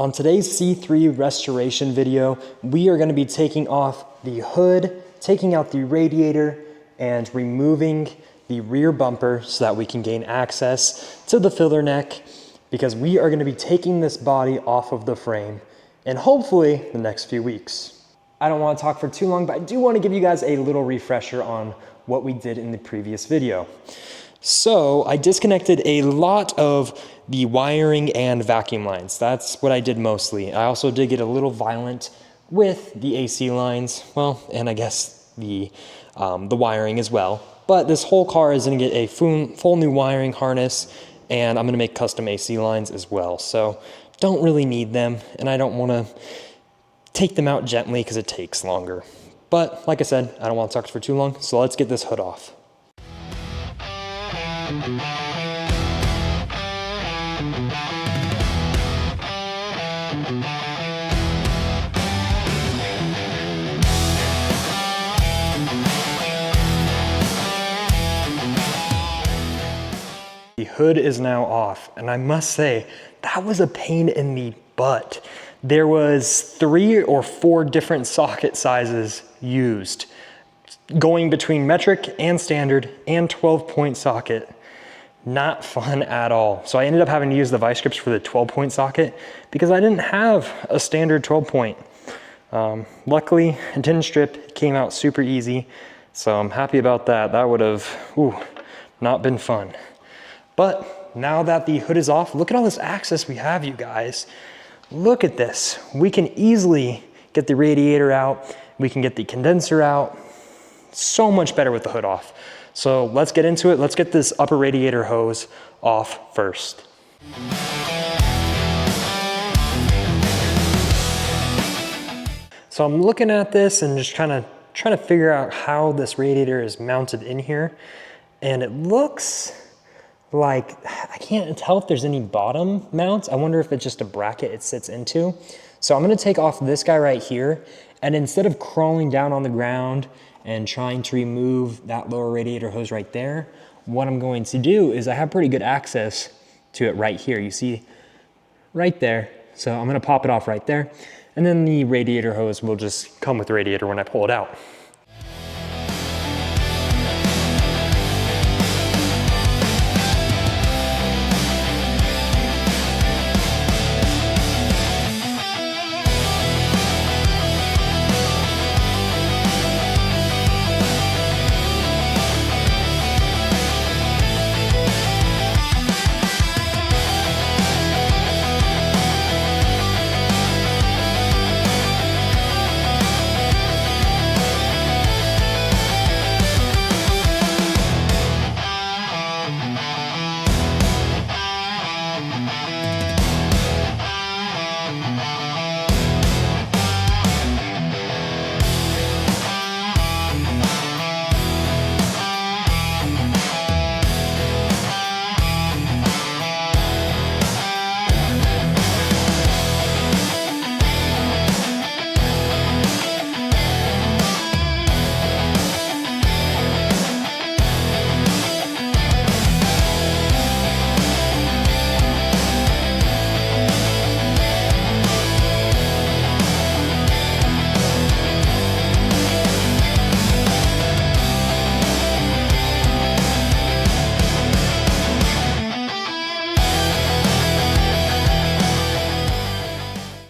On today's C3 restoration video, we are going to be taking off the hood, taking out the radiator, and removing the rear bumper so that we can gain access to the filler neck, because we are going to be taking this body off of the frame in hopefully the next few weeks. I don't want to talk for too long, but I do want to give you guys a little refresher on what we did in the previous video. So I disconnected a lot of the wiring and vacuum lines. That's what I did mostly. I also did get a little violent with the AC lines, well, and I guess the wiring as well. But this whole car is gonna get a full new wiring harness, and I'm gonna make custom AC lines as well. So don't really need them, and I don't wanna take them out gently because it takes longer. But like I said, I don't want to talk for too long, so let's get this hood off. The hood is now off, and I must say, that was a pain in the butt. There was 3 or 4 different socket sizes used, going between metric and standard and 12-point socket. Not fun at all. So I ended up having to use the vice grips for the 12-point socket because I didn't have a standard 12-point. Luckily, it didn't strip, it came out super easy. So I'm happy about that. That would have, not been fun. But now that the hood is off, look at all this access we have, you guys. Look at this. We can easily get the radiator out. We can get the condenser out. So much better with the hood off. So let's get into it. Let's get this upper radiator hose off first. So I'm looking at this and just trying to figure out how this radiator is mounted in here. And it looks like, I can't tell if there's any bottom mounts. I wonder if it's just a bracket it sits into. So I'm gonna take off this guy right here, and instead of crawling down on the ground and trying to remove that lower radiator hose right there, what I'm going to do is I have pretty good access to it right here. You see right there. So I'm gonna pop it off right there, and then the radiator hose will just come with the radiator when I pull it out.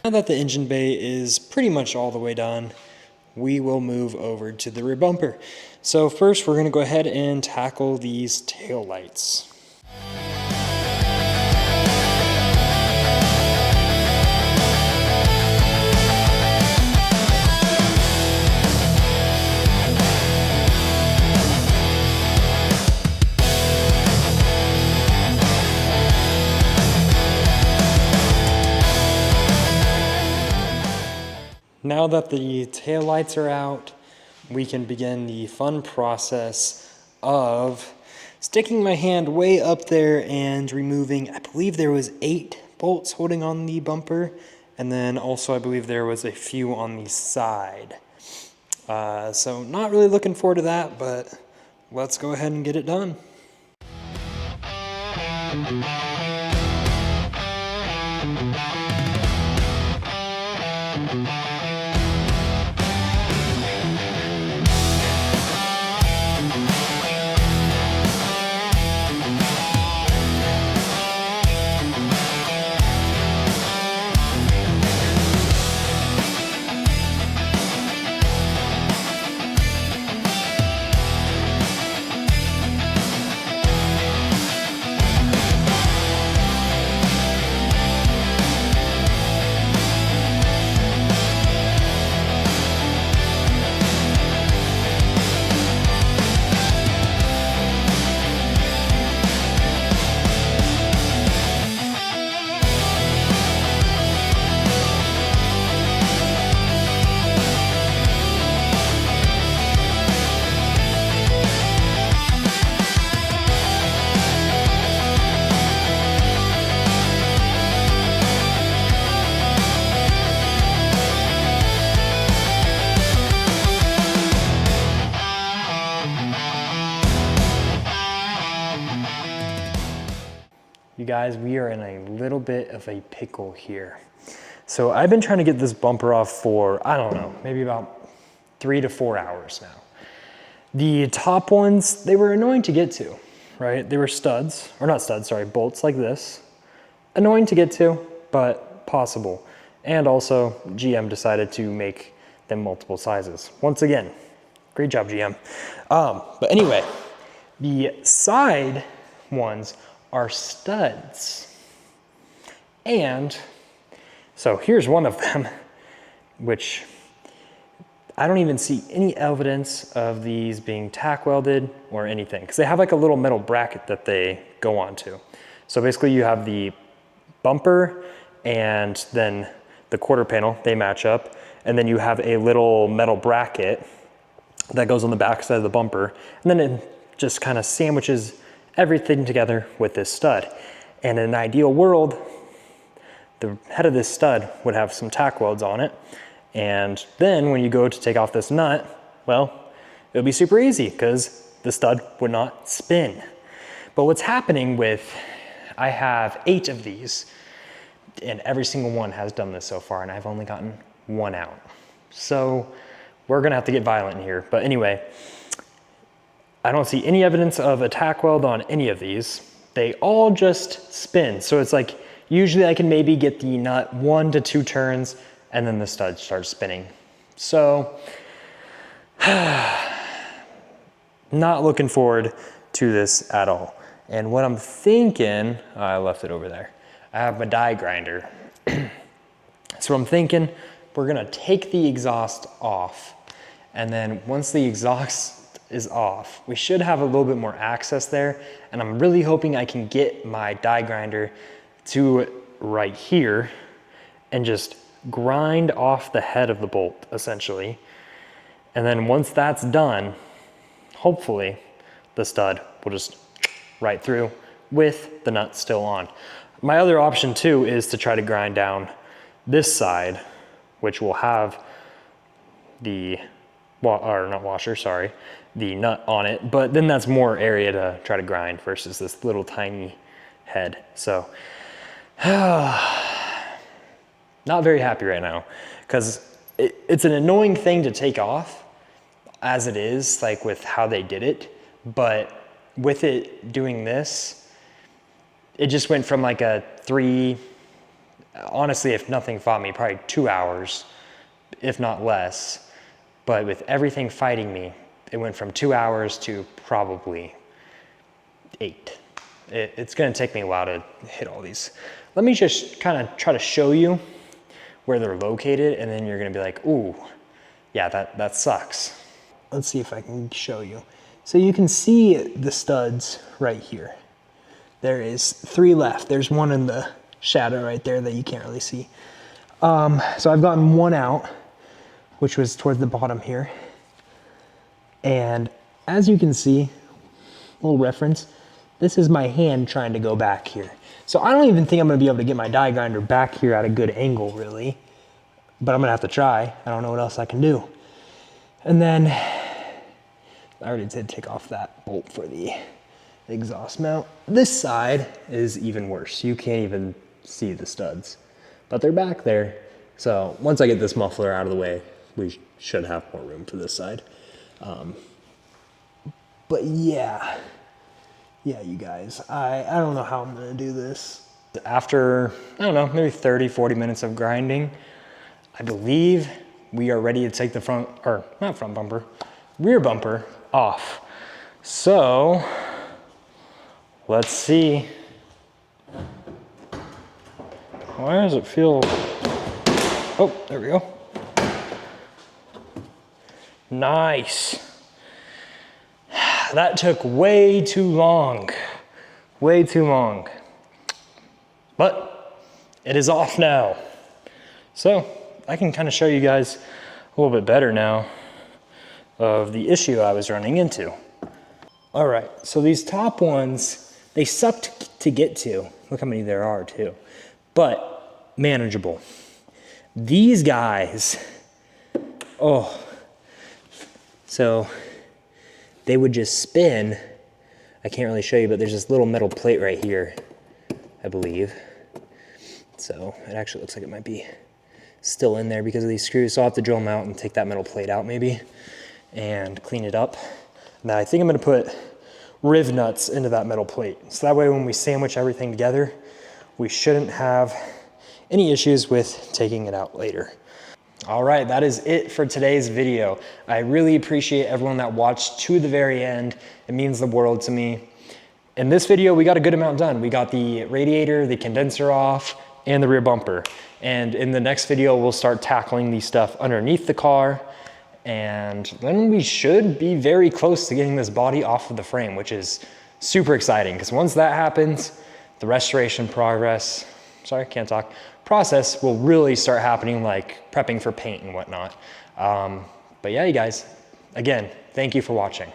Now that the engine bay is pretty much all the way done, we will move over to the rear bumper. So first we're gonna go ahead and tackle these tail lights. Now that the tail lights are out, we can begin the fun process of sticking my hand way up there and removing, I believe there was 8 bolts holding on the bumper, and then also I believe there was a few on the side. So not really looking forward to that, but let's go ahead and get it done. You guys, we are in a little bit of a pickle here. So I've been trying to get this bumper off for, I don't know, maybe about 3 to 4 hours now. The top ones, they were annoying to get to, right? They were studs, or not studs, sorry, bolts like this. Annoying to get to, but possible. And also, GM decided to make them multiple sizes. Once again, great job, GM. But anyway, the side ones are studs. And so here's one of them, which I don't even see any evidence of these being tack welded or anything, because they have like a little metal bracket that they go onto. So basically you have the bumper and then the quarter panel, they match up. And then you have a little metal bracket that goes on the back side of the bumper. And then it just kind of sandwiches everything together with this stud. And in an ideal world, the head of this stud would have some tack welds on it. And then when you go to take off this nut, well, it would be super easy because the stud would not spin. But what's happening with, I have 8 of these, and every single one has done this so far, and I've only gotten 1 out. So we're gonna have to get violent here. But anyway, I don't see any evidence of a tack weld on any of these. They all just spin. So it's like, usually I can maybe get the nut 1 to 2 turns and then the stud starts spinning. So, not looking forward to this at all. And what I'm thinking, I left it over there. I have my die grinder. So I'm thinking we're gonna take the exhaust off. And then once the exhaust is off, we should have a little bit more access there. And I'm really hoping I can get my die grinder to right here and just grind off the head of the bolt essentially. And then once that's done, hopefully the stud will just right through with the nut still on. My other option too is to try to grind down this side, which will have the, or not washer, sorry, the nut on it, but then that's more area to try to grind versus this little tiny head. So, not very happy right now, because it's an annoying thing to take off as it is, like with how they did it, but with it doing this, it just went from like a 3, honestly, if nothing fought me, probably 2 hours, if not less. But with everything fighting me, it went from 2 hours to probably 8. It's gonna take me a while to hit all these. Let me just kind of try to show you where they're located, and then you're gonna be like, ooh, yeah, that sucks. Let's see if I can show you. So you can see the studs right here. There is 3 left. There's one in the shadow right there that you can't really see. So I've gotten 1 out, which was towards the bottom here. And as you can see, little reference, this is my hand trying to go back here. So I don't even think I'm gonna be able to get my die grinder back here at a good angle really, but I'm gonna have to try. I don't know what else I can do. And then, I already did take off that bolt for the exhaust mount. This side is even worse. You can't even see the studs, but they're back there. So once I get this muffler out of the way, we should have more room for this side. But yeah, you guys, I don't know how I'm gonna do this. After, I don't know, maybe 30, 40 minutes of grinding, I believe we are ready to take the front, or not front bumper, rear bumper off. So let's see. Why does it feel, oh, there we go. Nice. That took way too long, way too long. But it is off now. So I can kind of show you guys a little bit better now of the issue I was running into. All right, so these top ones, they sucked to get to. Look how many there are too, but manageable. These guys, oh, so they would just spin. I can't really show you, but there's this little metal plate right here, I believe. So it actually looks like it might be still in there because of these screws. So I'll have to drill them out and take that metal plate out maybe and clean it up. Now I think I'm gonna put riv nuts into that metal plate. So that way when we sandwich everything together, we shouldn't have any issues with taking it out later. All right, that is it for today's video. I really appreciate everyone that watched to the very end. It means the world to me. In this video, we got a good amount done. We got the radiator, the condenser off, and the rear bumper. And in the next video, we'll start tackling the stuff underneath the car. And then we should be very close to getting this body off of the frame, which is super exciting because once that happens, the restoration process will really start happening, like prepping for paint and whatnot. But yeah, you guys, again, thank you for watching.